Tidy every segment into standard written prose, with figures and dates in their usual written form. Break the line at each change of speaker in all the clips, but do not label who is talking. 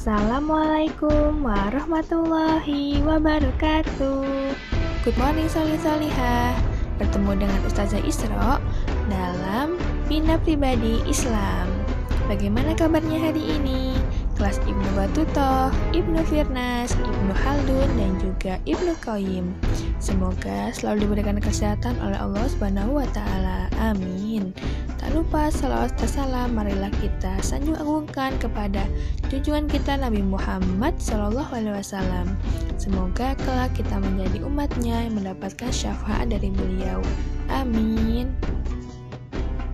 Assalamualaikum warahmatullahi wabarakatuh. Good morning solih-solihah. Bertemu dengan Ustazah Isra dalam Bina Pribadi Islam. Bagaimana kabarnya hari ini? Kelas Ibnu Battutoh, Ibnu Firnas, Ibnu Khaldun, dan juga Ibnu Qayyim. Semoga selalu diberikan kesehatan oleh Allah Subhanahu wa Ta'ala. Amin. Tak lupa salawat dan salam marilah kita sanjung agungkan kepada junjungan kita Nabi Muhammad SAW. Semoga kelak kita menjadi umatnya yang mendapatkan syafaat dari beliau. Amin.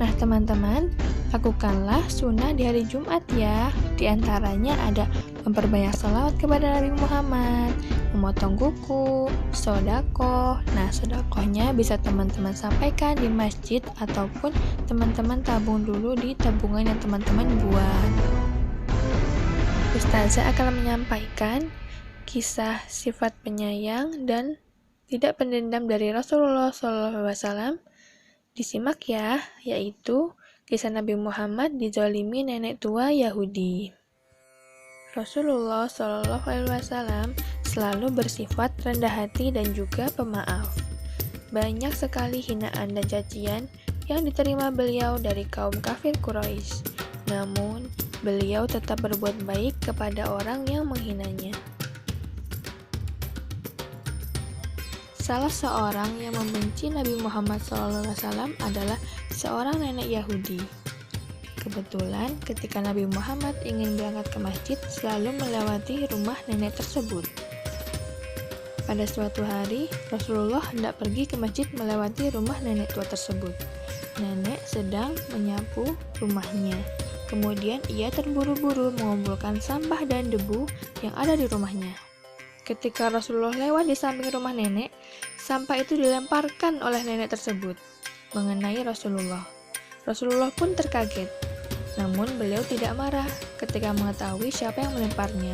Nah teman-teman, lakukanlah sunnah di hari Jumat ya. Di antaranya ada memperbanyak salawat kepada Nabi Muhammad, memotong kuku, sedekah. Nah, sedekahnya bisa teman-teman sampaikan di masjid ataupun teman-teman tabung dulu di tabungan yang teman-teman buat. Ustazah akan menyampaikan kisah sifat penyayang dan tidak pendendam dari Rasulullah SAW. Disimak ya, yaitu kisah Nabi Muhammad dizalimi nenek tua Yahudi. Rasulullah SAW selalu bersifat rendah hati dan juga pemaaf. Banyak sekali hinaan dan cacian yang diterima beliau dari kaum kafir Quraisy. Namun, beliau tetap berbuat baik kepada orang yang menghinanya. Salah seorang yang membenci Nabi Muhammad SAW adalah seorang nenek Yahudi. Kebetulan ketika Nabi Muhammad ingin berangkat ke masjid, selalu melewati rumah nenek tersebut. Pada suatu hari, Rasulullah hendak pergi ke masjid melewati rumah nenek tua tersebut. Nenek sedang menyapu rumahnya. Kemudian ia terburu-buru mengumpulkan sampah dan debu yang ada di rumahnya. Ketika Rasulullah lewat di samping rumah nenek, sampah itu dilemparkan oleh nenek tersebut mengenai Rasulullah. Rasulullah pun terkaget. Namun beliau tidak marah ketika mengetahui siapa yang melemparnya.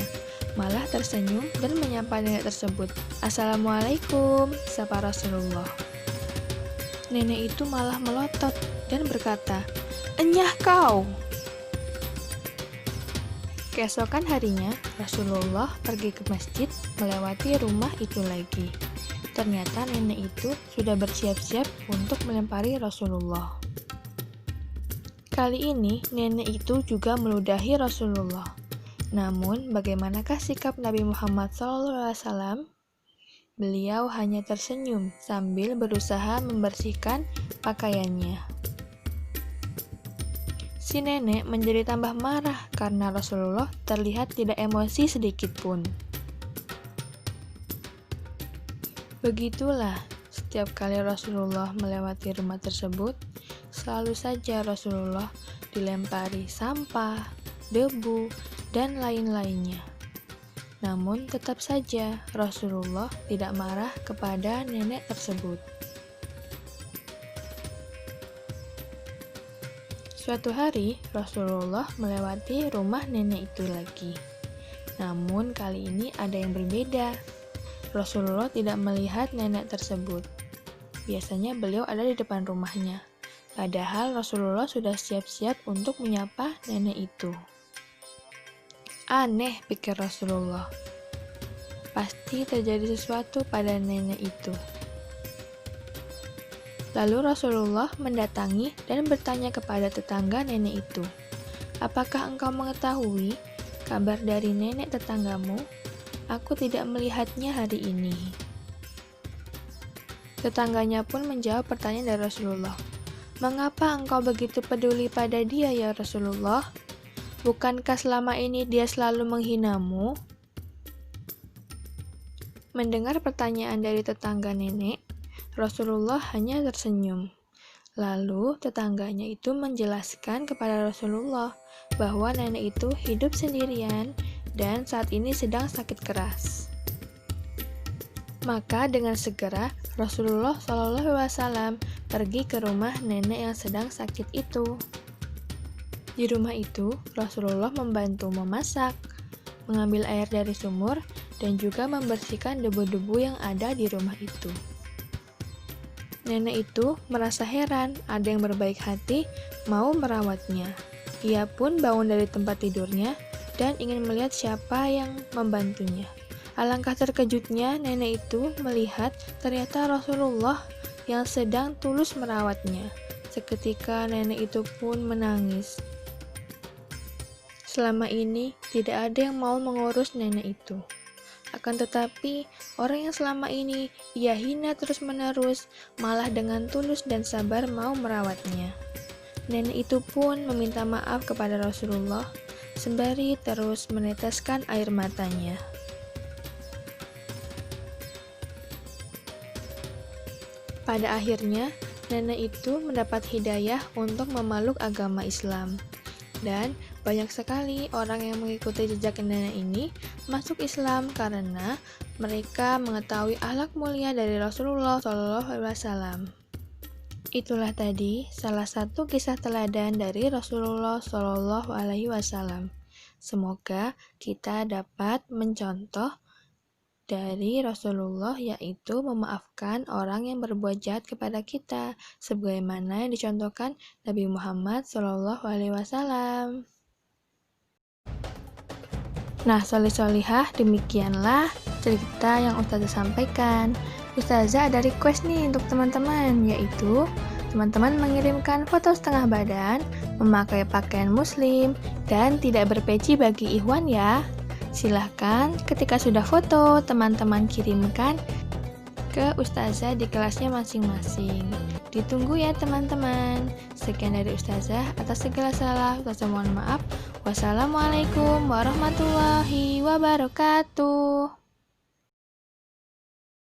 Malah tersenyum dan menyapa nenek tersebut. Assalamualaikum, sapa Rasulullah. Nenek itu malah melotot dan berkata, "Enyah kau!" Keesokan harinya, Rasulullah pergi ke masjid melewati rumah itu lagi. Ternyata nenek itu sudah bersiap-siap untuk melempari Rasulullah. Kali ini, nenek itu juga meludahi Rasulullah. Namun, bagaimanakah sikap Nabi Muhammad SAW? Beliau hanya tersenyum sambil berusaha membersihkan pakaiannya. Si nenek menjadi tambah marah karena Rasulullah terlihat tidak emosi sedikit pun. Begitulah, setiap kali Rasulullah melewati rumah tersebut, selalu saja Rasulullah dilempari sampah, debu, dan lain-lainnya. Namun tetap saja Rasulullah tidak marah kepada nenek tersebut. Suatu hari, Rasulullah melewati rumah nenek itu lagi. Namun kali ini ada yang berbeda. Rasulullah tidak melihat nenek tersebut. Biasanya beliau ada di depan rumahnya. Padahal Rasulullah sudah siap-siap untuk menyapa nenek itu. Aneh, pikir Rasulullah. Pasti terjadi sesuatu pada nenek itu. Lalu Rasulullah mendatangi dan bertanya kepada tetangga nenek itu, "Apakah engkau mengetahui kabar dari nenek tetanggamu? Aku tidak melihatnya hari ini." Tetangganya pun menjawab pertanyaan dari Rasulullah, "Mengapa engkau begitu peduli pada dia ya Rasulullah? Bukankah selama ini dia selalu menghinamu?" Mendengar pertanyaan dari tetangga nenek, Rasulullah hanya tersenyum. Lalu tetangganya itu menjelaskan kepada Rasulullah bahwa nenek itu hidup sendirian dan saat ini sedang sakit keras. Maka dengan segera Rasulullah SAW pergi ke rumah nenek yang sedang sakit itu. Di rumah itu Rasulullah membantu memasak, mengambil air dari sumur, dan juga membersihkan debu-debu yang ada di rumah itu. Nenek itu merasa heran ada yang berbaik hati mau merawatnya. Ia pun bangun dari tempat tidurnya dan ingin melihat siapa yang membantunya. Alangkah terkejutnya nenek itu melihat ternyata Rasulullah yang sedang tulus merawatnya. Seketika nenek itu pun menangis. Selama ini tidak ada yang mau mengurus nenek itu. Akan tetapi, orang yang selama ini ia hina terus-menerus, malah dengan tulus dan sabar mau merawatnya. Nenek itu pun meminta maaf kepada Rasulullah, sembari terus meneteskan air matanya. Pada akhirnya, nenek itu mendapat hidayah untuk memeluk agama Islam. Dan banyak sekali orang yang mengikuti jejak nenek ini masuk Islam karena mereka mengetahui akhlak mulia dari Rasulullah SAW. Itulah tadi salah satu kisah teladan dari Rasulullah SAW. Semoga kita dapat mencontoh dari Rasulullah, yaitu memaafkan orang yang berbuat jahat kepada kita, sebagaimana yang dicontohkan Nabi Muhammad SAW. Nah, solih-solihah, demikianlah cerita yang Ustazah sampaikan. Ustazah ada request nih untuk teman-teman, yaitu teman-teman mengirimkan foto setengah badan, memakai pakaian muslim, dan tidak berpeci bagi ikhwan ya. Silahkan ketika sudah foto, teman-teman kirimkan ke Ustazah di kelasnya masing-masing. Ditunggu ya teman-teman. Sekian dari Ustazah, atas segala salah, Ustazah mohon maaf. Wassalamualaikum warahmatullahi wabarakatuh.